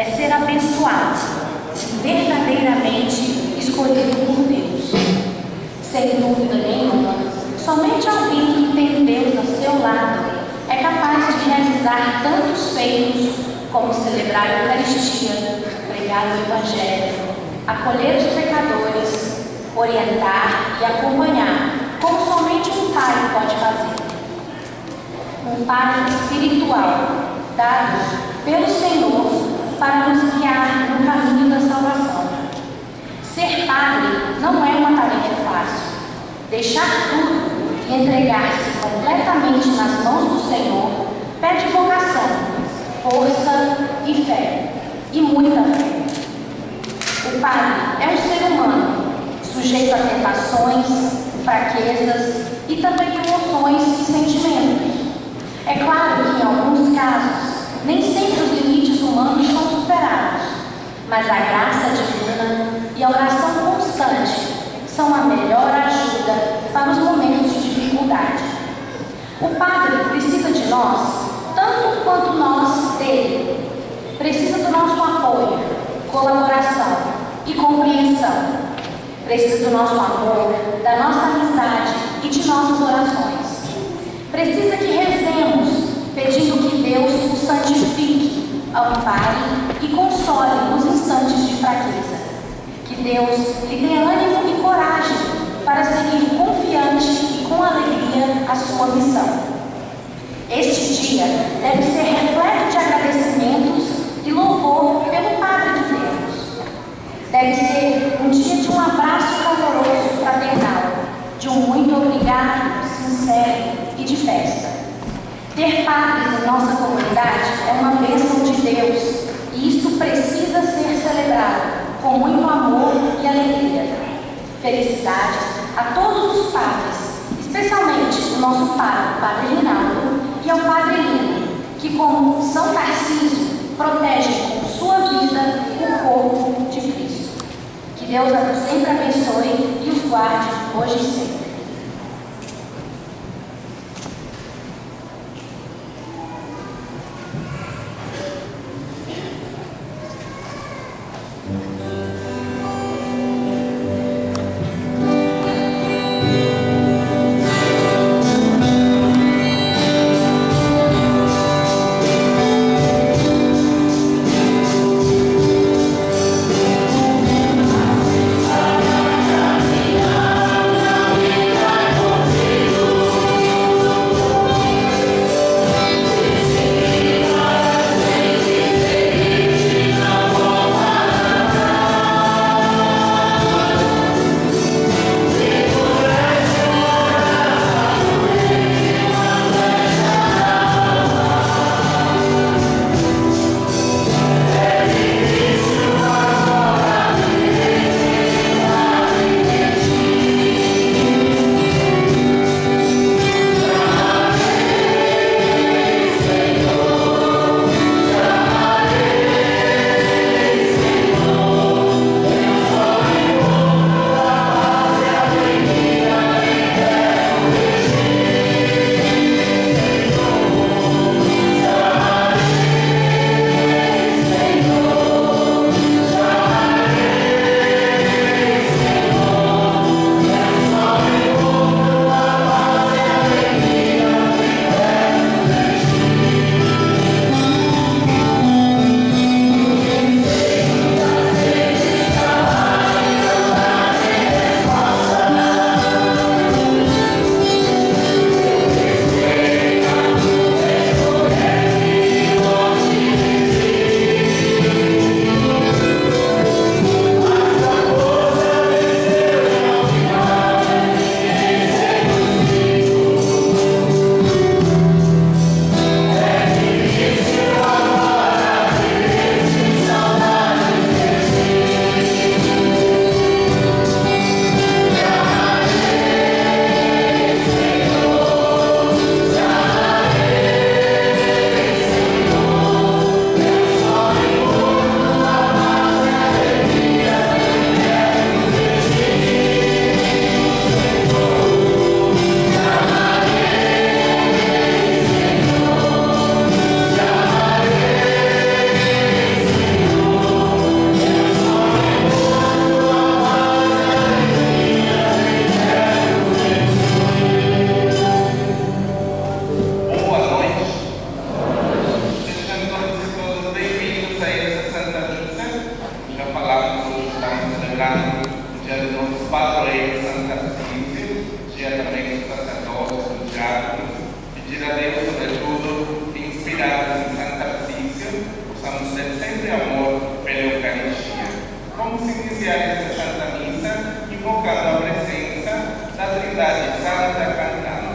é ser abençoado, verdadeiramente escolhido por Deus. Sem dúvida nenhuma, somente alguém que tem Deus ao seu lado é capaz de realizar tantos feitos como celebrar a Eucaristia, pregar o Evangelho, acolher os pecadores, orientar e acompanhar, como somente um pai pode fazer. Um pai espiritual, dado pelo Senhor para nos guiar no caminho da salvação. Ser padre não é uma tarefa fácil. Deixar tudo e entregar-se completamente nas mãos do Senhor pede vocação, força e fé, e muita fé. O padre é um ser humano, sujeito a tentações, fraquezas e também emoções e sentimentos. É claro que em alguns casos, nem sempre os limites humanos são superados, mas a graça divina e a oração constante são a melhor ajuda para os momentos de dificuldade. O padre precisa de nós, tanto quanto nós dele. Precisa do nosso apoio, colaboração e compreensão. Precisa do nosso amor, da nossa amizade e de nossas orações. Precisa que rezemos, pedindo que Deus o santifique, ampare e console nos instantes de fraqueza. Que Deus lhe dê ânimo e coragem para seguir confiante e com alegria a sua missão. Este dia deve ser repleto de agradecimentos e louvor pelo Padre de Deus. Deve ser um dia de um abraço caloroso, fraternal, de um muito obrigado, sincero e de festa. Ter padres em nossa comunidade é uma bênção de Deus e isso precisa ser celebrado com muito amor e alegria. Felicidades a todos os padres, especialmente o nosso padre, o Padre Rinaldo, e ao Padre Lino, que como São Tarcísio protege com sua vida o corpo de Cristo. Que Deus sempre abençoe e os guarde hoje e sempre. Amen. padroeiros Santa Cícero, diretamente os sacerdotes, os diáconos, pedir a Deus, sobretudo, que inspirados em Santa Cícero, possamos ter sempre amor pela Eucaristia. Vamos iniciar esta Santa Missa invocando a presença da Trindade Santa cantando.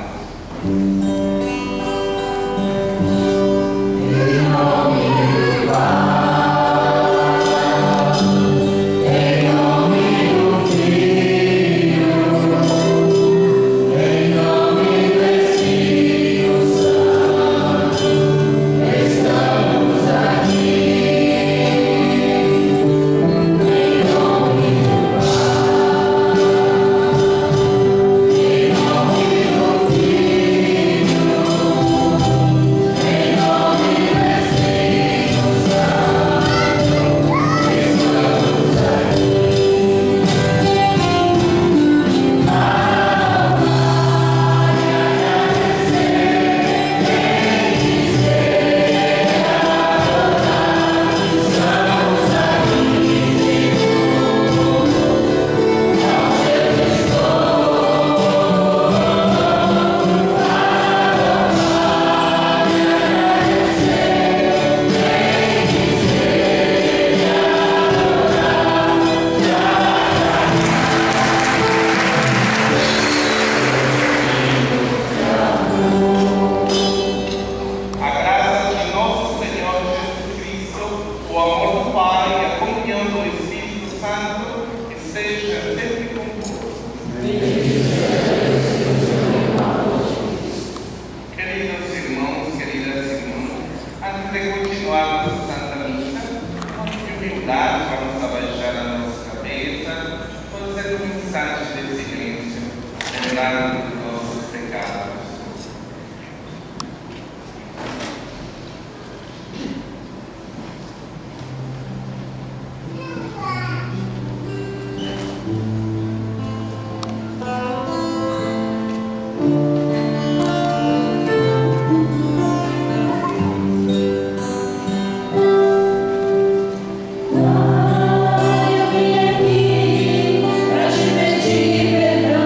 Eu vim aqui pra te pedir perdão.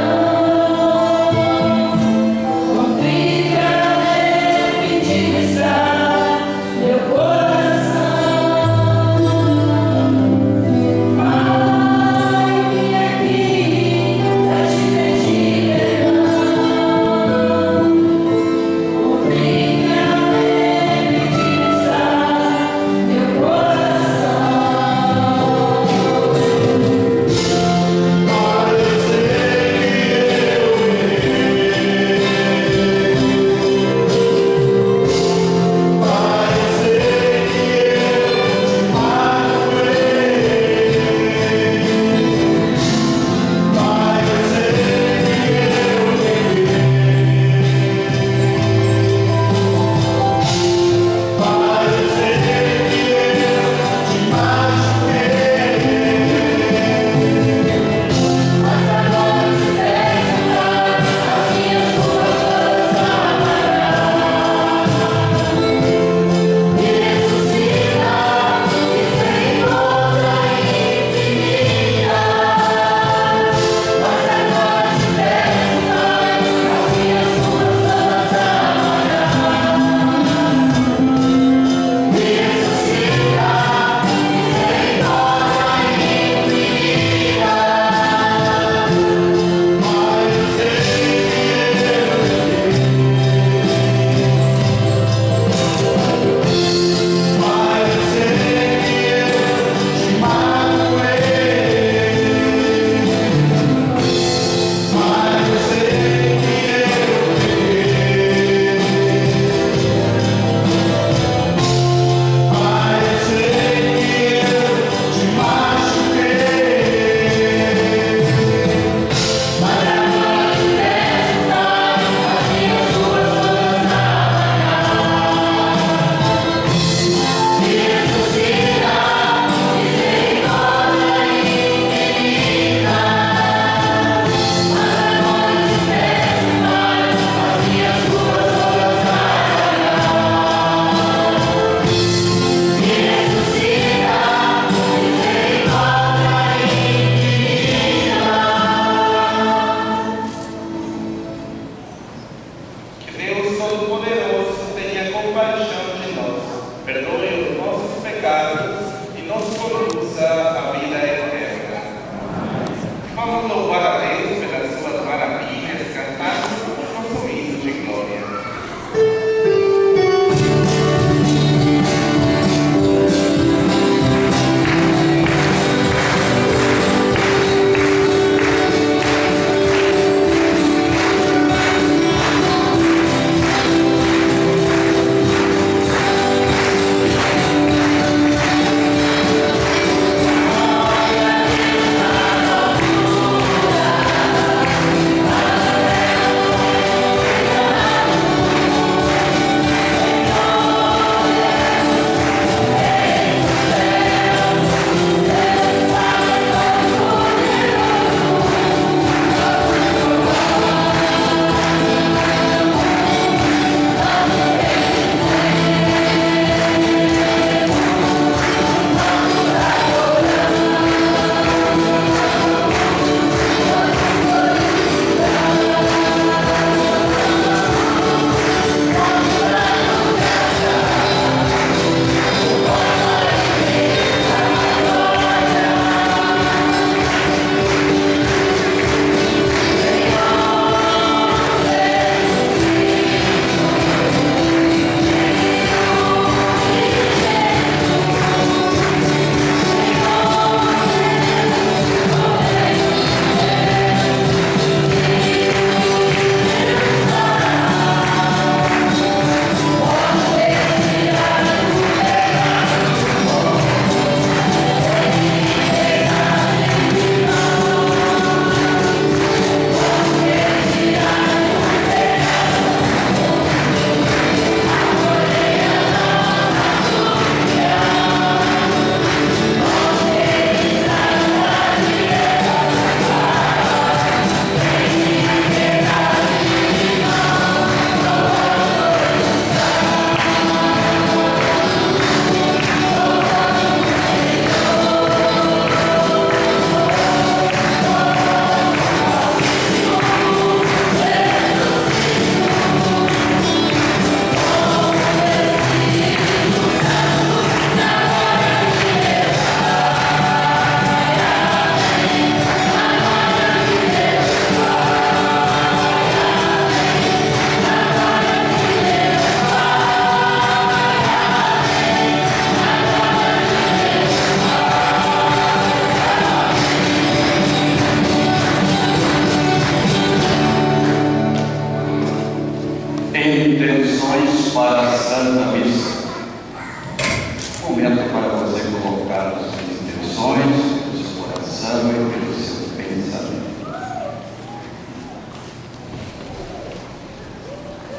momento para você colocar as suas intenções, o seu coração e o seu pensamento.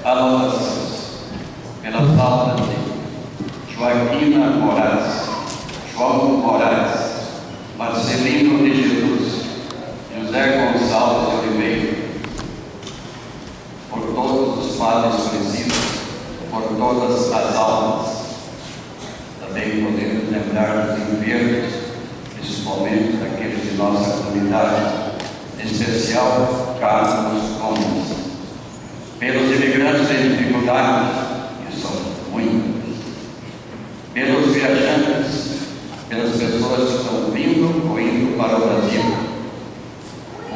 A louvações pela falta de Joaquina Moraes, João Moraes, Marcelino de Jesus, José Gonçalves de Oliveira, por todos os padres conhecidos, por todas as almas. Também podemos lembrar dos enfermos, principalmente daqueles de nossa comunidade, em especial Carlos Gomes, pelos imigrantes em dificuldade, que são muitos, pelos viajantes, pelas pessoas que estão vindo ou indo para o Brasil.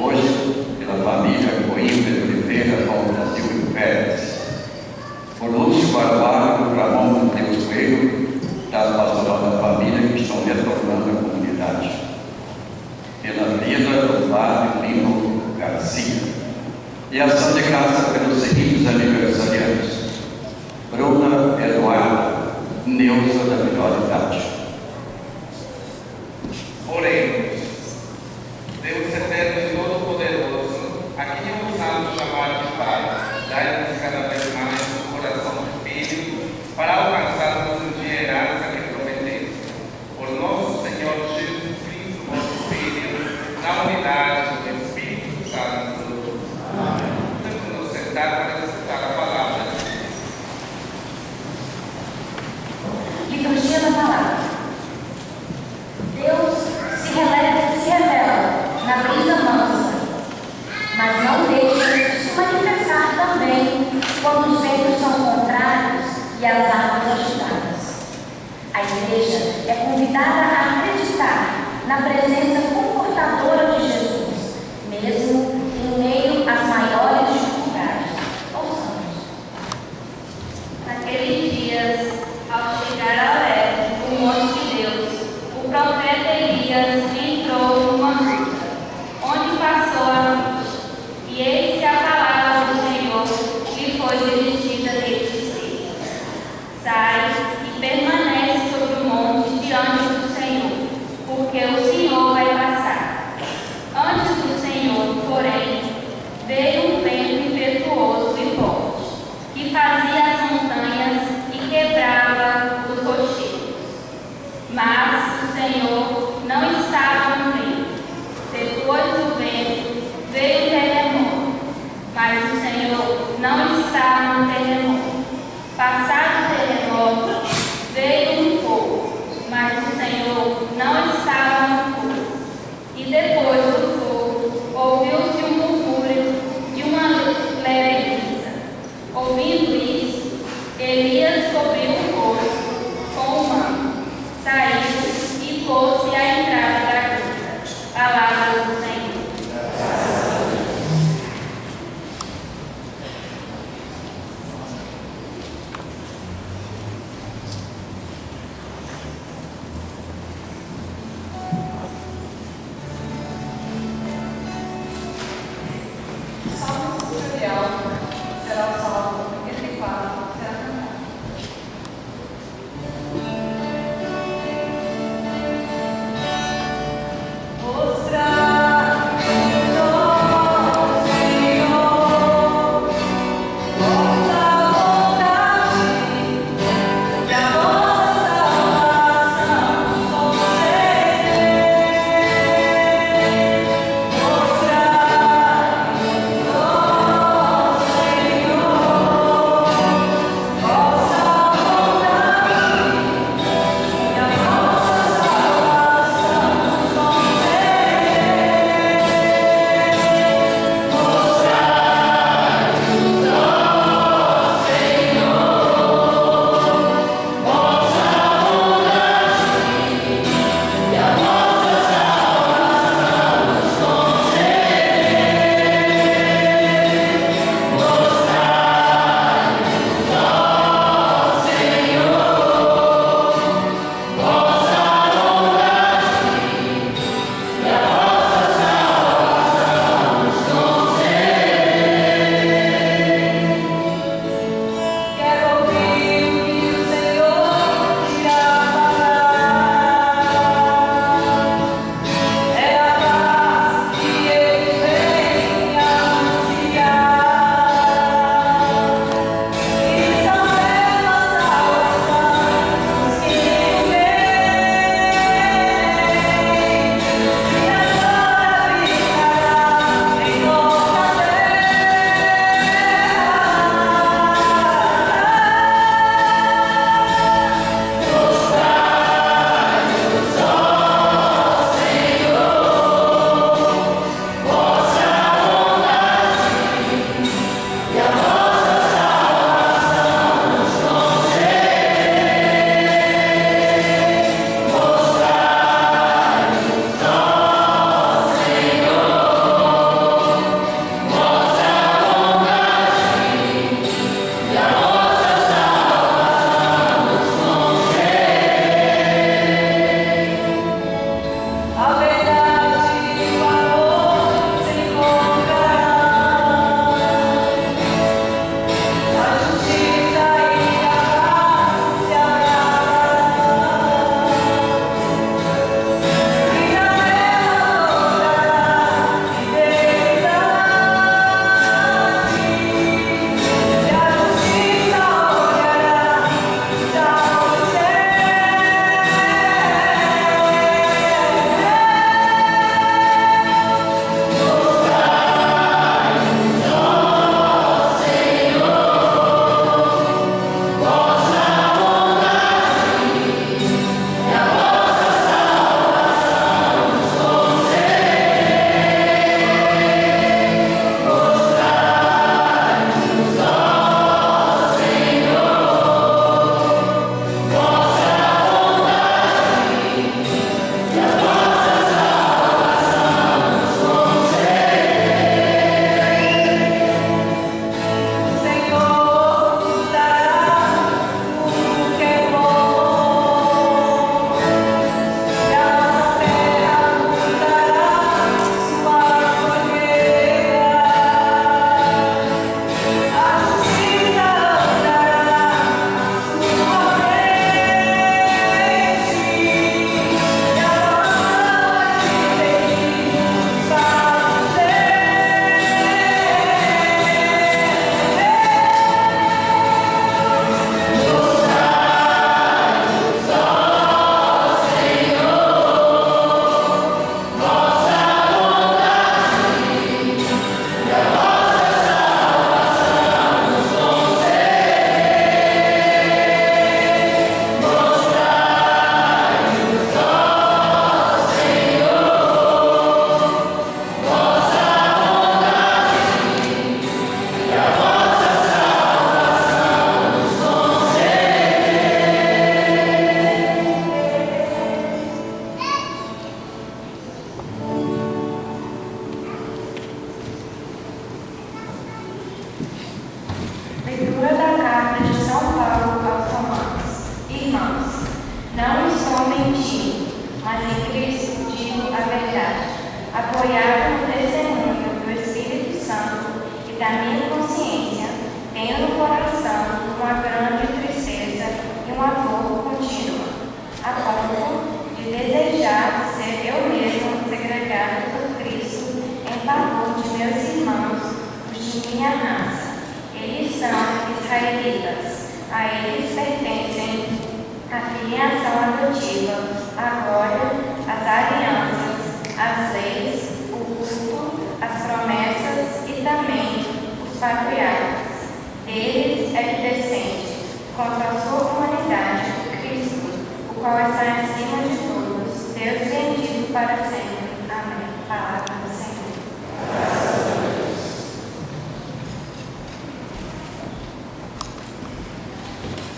Hoje, pela família Coimbra de Oliveira, ao Brasil e Pérez, por Lúcio Barbalho, Ramon Mateus Coelho, da Pastoral da Família, que estão retornando à comunidade, pela vida do Padre Lino Garcia, e ação de graça pelos seguintes aniversariantes: Bruna Eduarda, Neuza da melhor idade. Oremos. Deus eterno e todo-poderoso, a quem ousamos chamar de Pai, dai-nos cada vez mais um coração de filho, para alcançarmos um dia a herança que prometeste. Por nosso Senhor Jesus Cristo, vosso Filho, na unidade do Espírito Santo. Amém. Vamos nos sentar para escutar a palavra. Liturgia da Palavra. Deus se revela na brisa mansa, mas não deixa de se manifestar também quando os ventos são contrários e as águas agitadas. A Igreja é convidada a acreditar na presença confortadora de Jesus, mesmo em meio às maiores dificuldades. Ouçamos. Naqueles dias, ao chegar a Horebe, o monte de Deus, o profeta Elias entrou numa gruta, onde passou a noite. E eis que a palavra do Senhor lhe foi dirigida desde cedo: sai e permanece sobre o monte diante do Senhor, porque o Senhor vai passar. Antes do Senhor, porém, veio um vento impetuoso e forte, que fazia as montanhas e quebrava os rochedos. Mas o Senhor não estava no vento. Depois do vento, veio o terremoto, mas o Senhor não estava no terremoto. Passado o terremoto, veio um fogo, mas o Senhor não estava no fogo. E depois do fogo, ouviu-se um murmúrio de uma leve brisa. Ouvindo isso, Elias cobriu o rosto com o manto, saiu e pôs-se à entrada da gruta. Palavra do Senhor. Salmo tutorial será o Salmo 84, será cantado. apoiado no testemunho do Espírito Santo e da minha consciência, tenho no coração uma grande tristeza e uma dor contínua, a ponto de desejar ser eu mesmo segregado por Cristo em favor de meus irmãos, os de minha raça. Eles são israelitas, a eles pertencem a filiação adotiva, a glória, as alianças, as leis, o culto, as promessas e também os patriarcas. Deles é que descende, quanto à sua humanidade, Cristo, o qual está acima de todos, Deus bendito para sempre. Amém. Palavra do Senhor.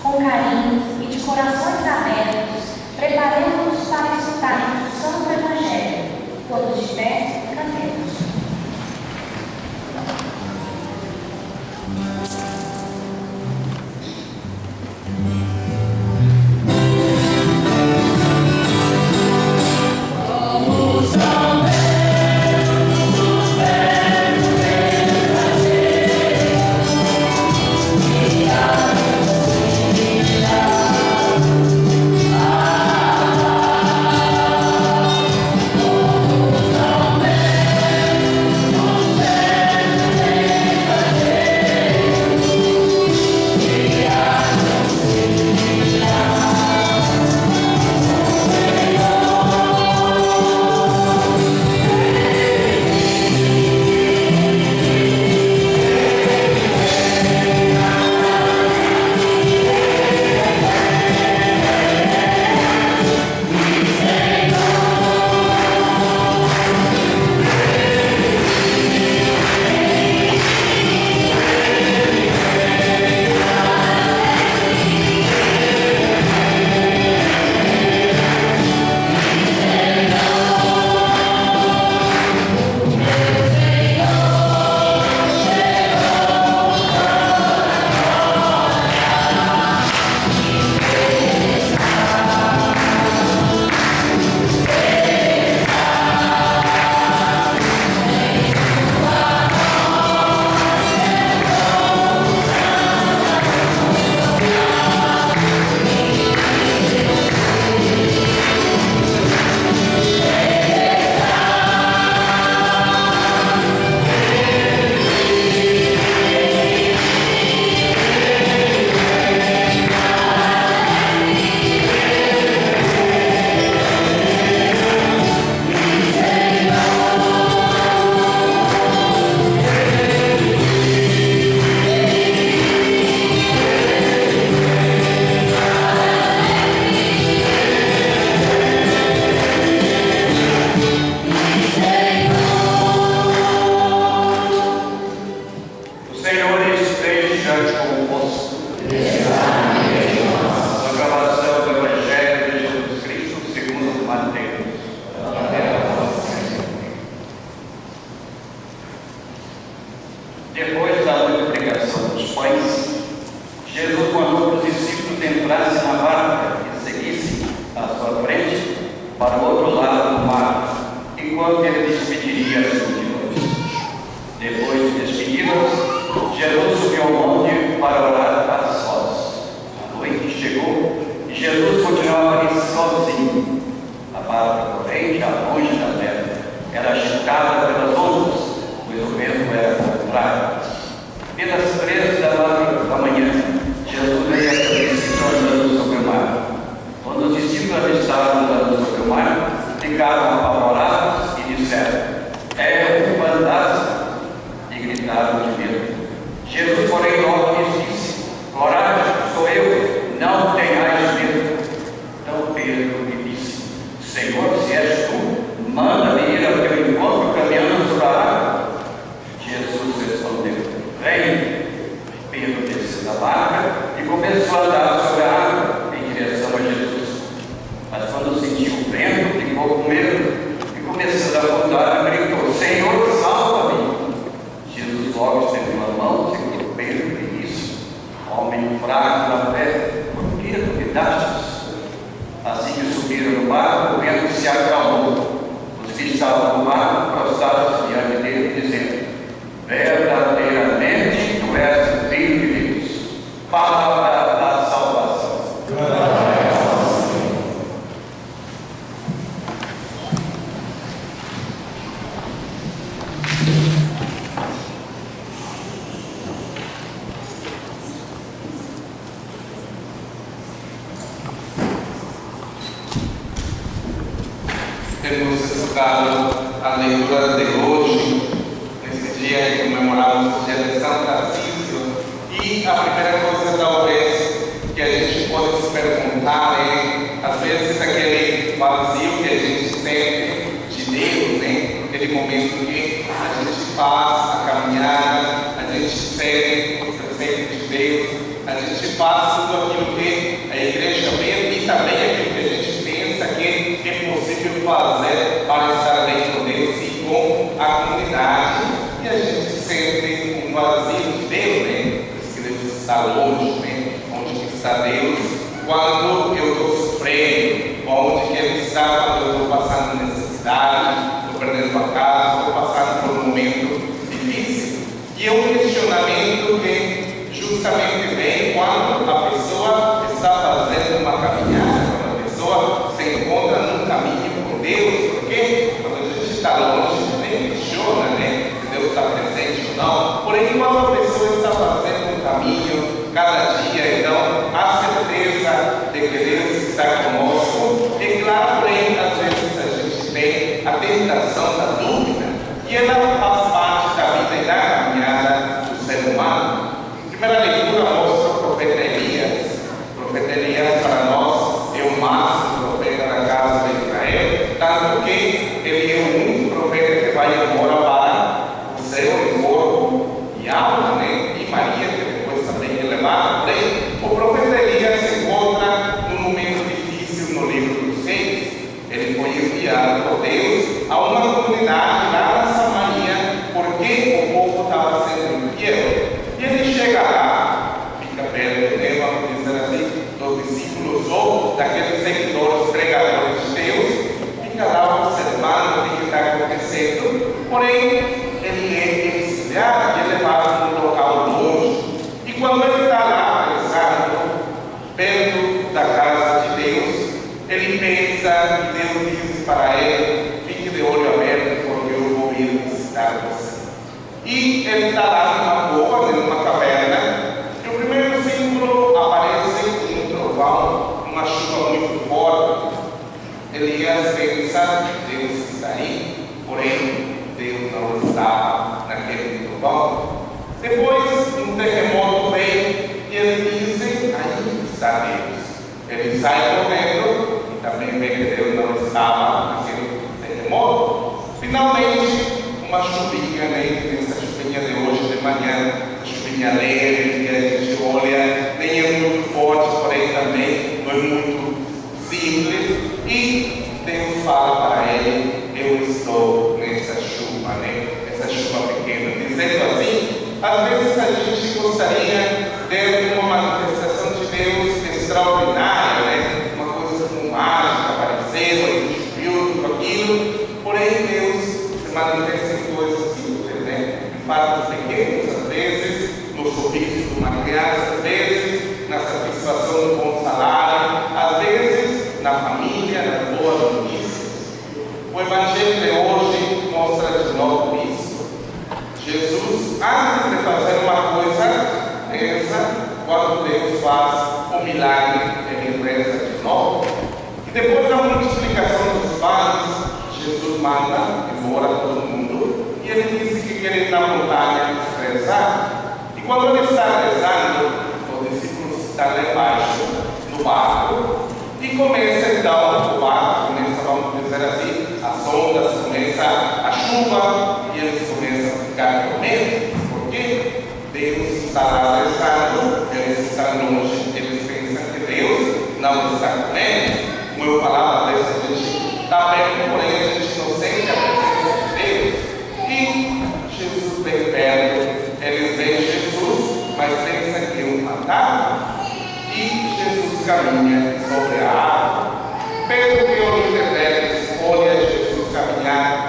Com carinho e de corações abertos, preparemos-nos para escutarmos o Santo Evangelho. Todos de pé, cantemos. Depois da multiplicação dos pães, Jesus mandou que os discípulos entrassem na barca e seguissem à sua frente para o outro lado do mar, enquanto ele despediria as multidões. Depois de despedi-las, Jesus subiu ao monte para orar a sós. A noite chegou e Jesus continuava ali sozinho. A barca, porém, já longe da terra, era agitada pelas ondas, pois o vento era contrário. Pelas 3 da manhã, Jesus veio aquele discípulo andando sobre o mar. Quando os discípulos avistaram andando sobre o mar, ficaram apavorados e disseram: é um fantasma! E gritaram de medo. Jesus, porém, logo lhes disse: coragem, sou eu, não tenhais medo. Então Pedro lhe disse: Senhor, se és tu, manda-me ir ao teu encontro caminhando sobre a água. Jesus respondeu: venha. Pedro desceu da barca e começou a andar sobre a água em direção a Jesus. Mas quando sentiu o vento, ficou com medo e, começando a afundar, gritou: Senhor, salva-me! Jesus logo estendeu a mão, segurou Pedro e disse: homem fraco na fé, por que duvidastes? Assim que subiram no barco, o vento se acalmou. Os que estava humano prostrado diante dele, dizendo: verdadeiramente tu és o Filho de Deus, palavra da salvação. Temos estudado a leitura de hoje, nesse dia que comemoramos o dia de São Francisco, e a primeira coisa talvez que a gente pode se perguntar é, às vezes, aquele vazio que a gente sente de Deus, né? Aquele momento que a gente faz a caminhada, a gente sente o presente de Deus, a gente faz tudo aquilo que a igreja vê e também aquilo que a gente pensa que é possível fazer para estar bem com Deus e com a comunidade, e a gente sente um vazio de Deus, né? Porque Deus está longe, né? Onde está Deus quando eu estou sofrendo, onde que Ele está quando eu estou passando necessidade, estou perdendo a casa, estou passando por um momento difícil. E é um questionamento que justamente vem quando a pessoa está fazendo uma caminhada, quando a pessoa se encontra num caminho com Deus, porque quando a gente está longe, nem questiona, né, se Deus está presente ou não. Porém, quando a pessoa está fazendo um caminho cada dia, então há certeza de que Deus está conosco. E claro, porém, às vezes a gente tem a tentação da dúvida, e ela faz parte da vida e da caminhada do ser humano. A primeira leitura mostra o profeta Elias. O profeta Elias, para nós, é o máximo profeta da casa de Israel, tanto que ele é o único profeta que vai embora para o céu em corpo e alma, né? E Maria, que depois também é levada. Porém, o profeta Elias se encontra num momento difícil no livro dos Reis. Ele foi enviado por Deus a uma comunidade lá na Samaria, porque o povo estava sendo infiel. E ele chega lá, fica perto, né, vamos dizer assim, dos discípulos ou daqueles seguidores, pregadores de Deus, fica lá observando o que está acontecendo. Porém, ele é exiliado e é levado para um local longe. E quando ele está lá, rezando, perto da casa de Deus, ele pensa e Deus diz para ele: fique de olho aberto, porque eu vou ir visitar você. E ele está lá numa boa, numa caverna, e o primeiro símbolo aparece um trovão, uma chuva muito forte. Elias pensa: Deus está aí, porém Deus não estava naquele trovão. Depois um terremoto vem e ele diz: aí está Deus. Ele sai correndo e também vê que Deus não estava naquele terremoto. Finalmente, uma chuvinha, né? Essa chuvinha de hoje de manhã, chuvinha leve, que a gente olha, nem é muito forte, porém também não é muito simples. E Deus fala para ele: eu estou nessa chuva, né? Essa chuva pequena. Dizendo assim, às vezes a gente gostaria de uma manifestação de Deus extraordinária, né? Uma coisa como mágica, aparecendo, e viu tudo aquilo, porém Deus se manifesta em coisas simples, né? Em fatos pequenos, às vezes, no sorriso de uma criança, às vezes, na satisfação do bom salário, às vezes, na família, nas boas notícias. O Evangelho de hoje mostra de novo isso. Jesus, antes de fazer uma coisa dessa, quando Deus faz o milagre, ele reza de novo. E depois da multiplicação dos pães, Jesus manda embora todo mundo e ele diz que quer ir na montanha rezar. E quando ele está rezando, os discípulos estão lá embaixo, no barco, e começa então o barco, começa, vamos dizer assim, as ondas, começa a chuva, e eles começam a ficar com medo, porque Deus está lá rezando, eles estão longe, eles pensam que Deus não está com eles. Como eu falava, às vezes a gente está perto, porém a gente não sente a presença de Deus. E Jesus vem perto, eles veem Jesus, mas pensam que é um fantasma. E Jesus caminha sobre a água. Pedro, que olha deles, olha Jesus caminhar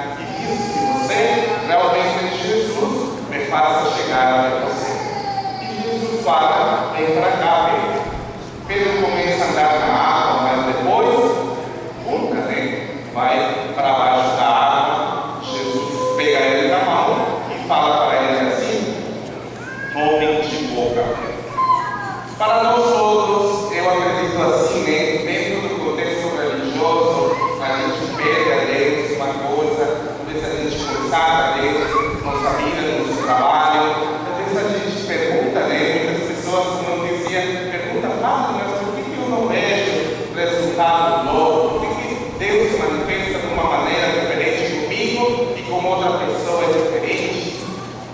vai para baixo da água. Jesus pega ele na mão e fala para ele assim: homem de boca aberta. Para nós todos, eu acredito assim, né? Dentro do contexto religioso, a gente pede a Deus uma coisa, às vezes a gente consagra a Deus, nossa vida, nosso trabalho, às vezes a gente pergunta, né? Muitas pessoas, como eu dizia, perguntam, mas por que eu não vejo resultado logo? Por que Deus se manifesta de uma maneira diferente comigo e com outra pessoa é diferente?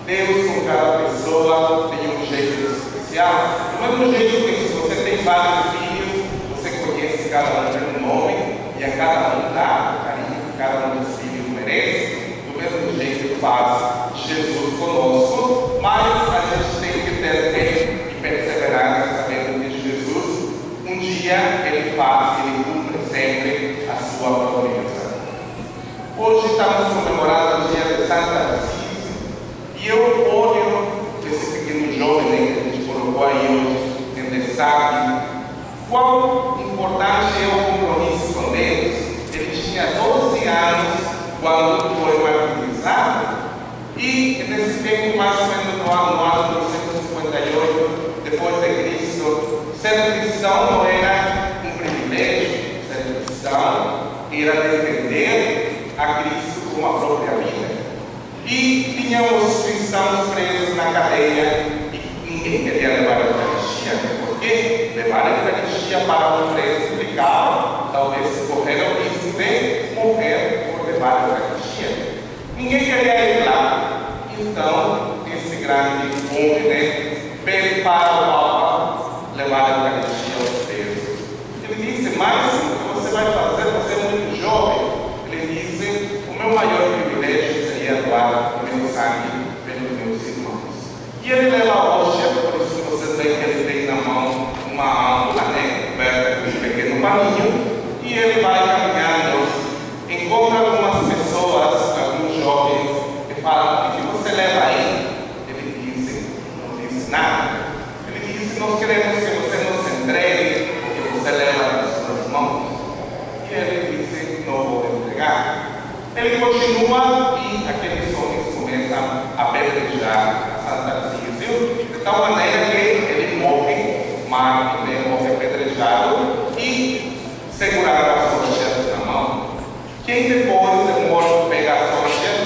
Deus com cada pessoa tem um jeito especial. Do mesmo jeito que se você tem vários filhos, você conhece cada um pelo nome e a cada um dá o carinho que cada um dos filhos merece. Do mesmo jeito faz Jesus conosco, mas a gente tem que ter fé e perseverança sabendo que Jesus, um dia ele faz, ele cumpre sempre a sua promessa. Hoje estamos comemorando o dia de Santa Cecília e eu olho esse pequeno jovem, né, que a gente colocou aí hoje em destaque. Qual importante é o compromisso com Deus? Ele tinha 12 anos quando foi martirizado e nesse tempo, mais ou menos no ano 258 depois de Cristo, ser cristão não era um privilégio, ser cristão era defender a Cristo como a própria vida. E tínhamos cristãos presos na cadeia e ninguém queria levar a Eucaristia, porque levar a Eucaristia para um preso implicava talvez correr o risco de morrer por levar a Eucaristia. Ninguém queria ir lá. Então, esse grande homem, né, pede para o Papa levar a Eucaristia aos presos. Ele disse: mas o que você vai fazer? Você é muito jovem. Ele disse: o meu maior privilégio seria doar o meu sangue pelos meus irmãos. E ele leva a hóstia, por isso que vocês veem que ele tem na mão uma âmpula, né, coberta com um pequeno paninho, e ele vai caminhando, encontra algumas pessoas, alguns jovens, que falam: o que você leva aí? Ele disse: não disse nada. Ele disse: nós queremos que você nos entregue o que você leva nas suas mãos. E ele disse: não vou entregar. Ele continua e aqueles homens começam a apedrejar a Santa Cecília, de tal maneira que ele morre, mas ele morre apedrejado e segurado as hóstias na mão. Quem depois de morto pega as hóstias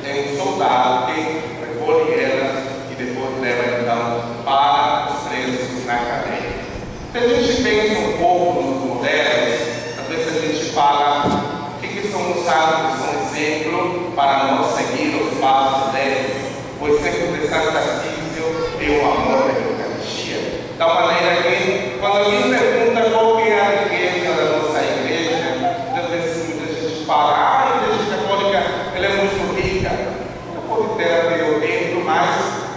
é um soldado que recolhe elas e depois leva então para os presos na cadeia. Se a gente pensa um pouco nos modernos, às vezes a gente fala: o que são os santos? São exemplo para nós seguir os passos deles. O exemplo de Santa Cecília é o amor da Eucaristia. De tal maneira que, quando alguém pergunta qual é a riqueza da nossa igreja, às vezes muita gente fala: a igreja católica ela é muito rica. Ela pode ter até o templo, mas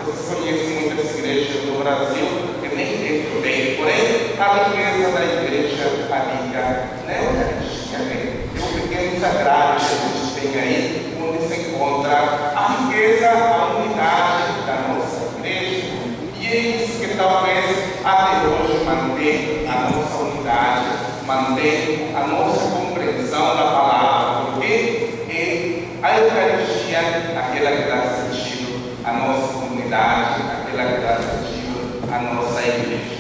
vocês conhecem muitas igrejas do Brasil que nem templo tem. Porém, a riqueza da igreja radica na Eucaristia, né? Pequeno sagrado que a gente tem aí, onde se encontra a riqueza, a unidade da nossa igreja. E é isso que talvez até hoje mantém a nossa unidade, mantém a nossa compreensão da palavra, porque é a Eucaristia aquela que dá sentido à nossa comunidade, aquela que dá sentido à nossa igreja.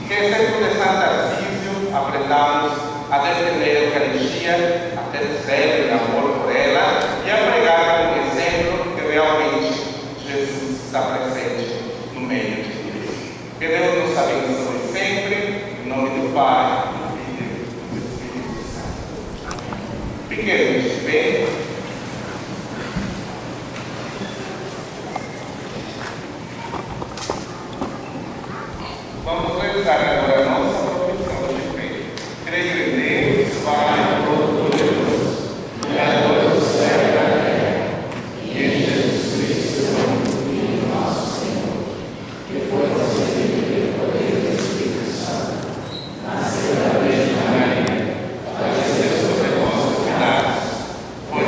Que exemplo de Santa Cecília, aprendamos a defender a Eucaristia, a ter fé e amor por ela e a pregar como exemplo que realmente Jesus está presente no meio de nós. Que Deus nos abençoe sempre, em nome do Pai, do Filho e do Espírito Santo. Pequenos de bem. Vamos rezar agora a nossa profissão de fé. Creio em Deus, Pai Todo-Poderoso, Criador do céu e da terra, e em Jesus Cristo, seu Filho, nosso Senhor, que foi concebido pelo poder do Espírito Santo, nasceu da Virgem Maria, padeceu sob Pôncio Pilatos, foi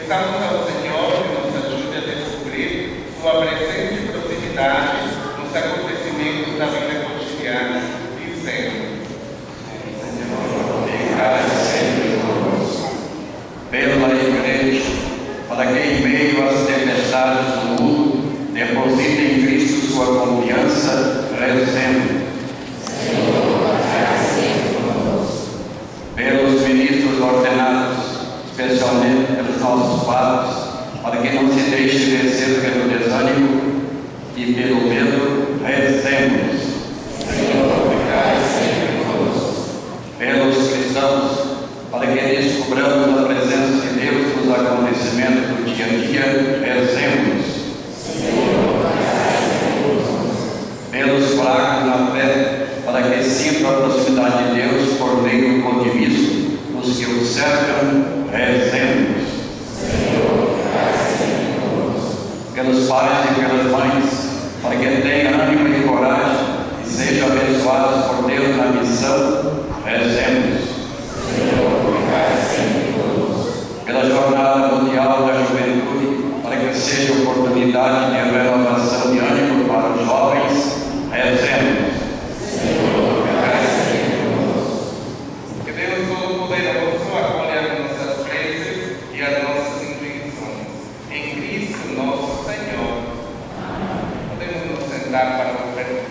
Peçamos ao Senhor que nos ajude a descobrir sua presente proximidade nos acontecimentos da vida cotidiana, dizendo: Senhor, fica sempre conosco. Pela Igreja, para que em meio às tempestades do mundo deposite em Cristo sua confiança, rezemos. Pelos ministros ordenados, especialmente pelos nossos padres, para que não se deixe vencer pelo desânimo e pelo medo, rezemos. Pelos cristãos, para que descobramos a presença de Deus nos acontecimentos do dia a dia, rezemos. Pelos fracos na fé, para que sintam a proximidade de Deus por meio do otimismo, os que o cercam, rezemos. Pelos pais e pelas mães, para que tenham ânimo e coragem e sejam abençoados por Deus na missão, rezemos. Pela Jornada Mundial da Juventude, para que seja oportunidade de renovação de ânimo para os jovens, rezemos. Que Deus Todo-Poderoso acolha as nossas preces e as nossas intenções. Em Cristo nosso Senhor. Podemos nos sentar para o perdão.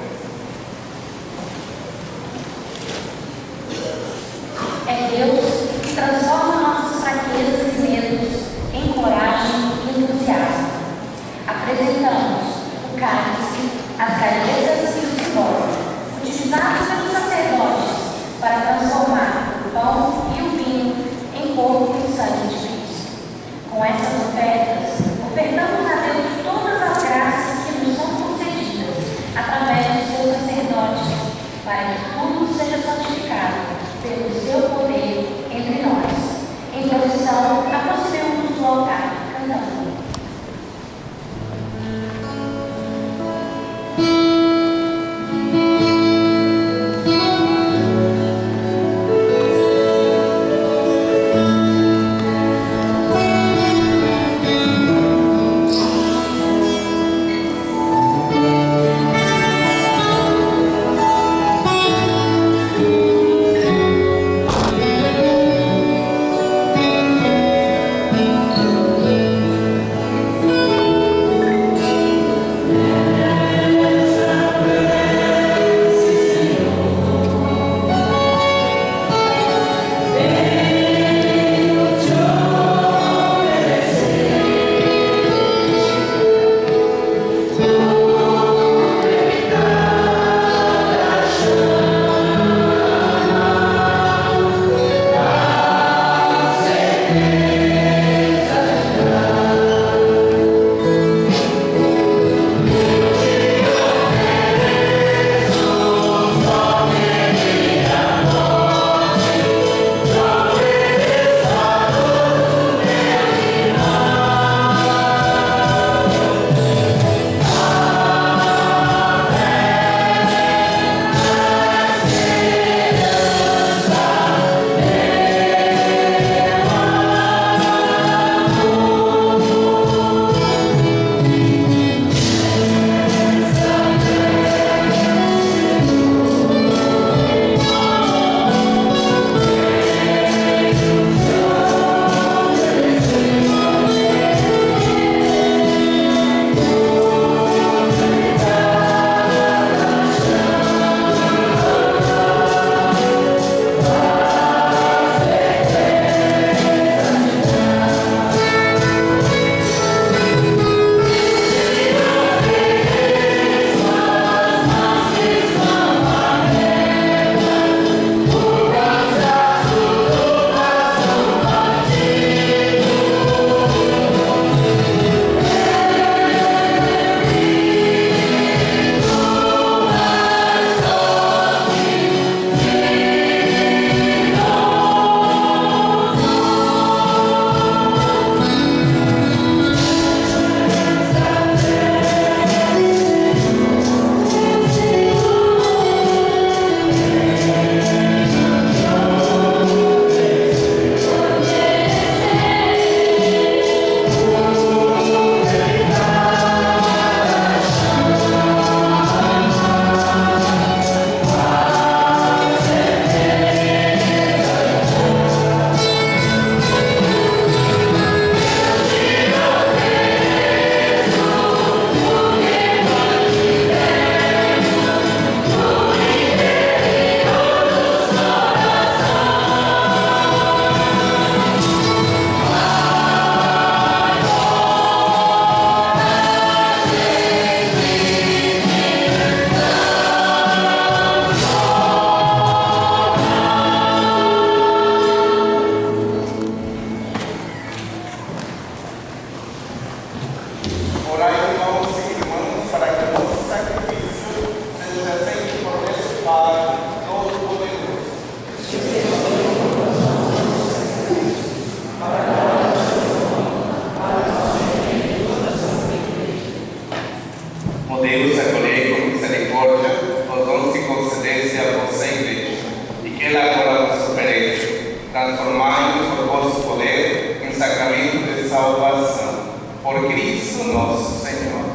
transformai-nos por vosso poder em sacramento de salvação. Por Cristo nosso Senhor.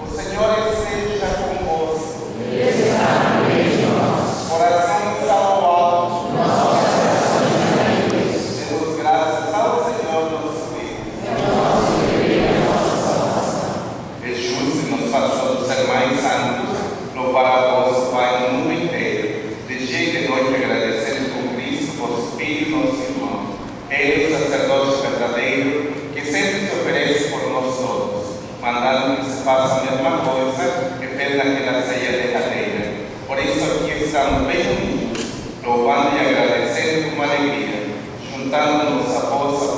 O Senhor esteja convosco. Oração salvado. Demos graças ao Senhor nosso Deus. É justo e nos faz todos ser mais santos. Louvar a vós, Pai, no mundo inteiro. De dia e de noite agradecemos com Cristo, vosso Filho, nosso irmão. Ele, o sacerdote verdadeiro, que sempre se oferece por nós todos, mandando que se faça a mesma coisa que fez naquela ceia derradeira. Por isso aqui estamos bem unidos, louvando e agradecendo com alegria, juntando-nos a vós,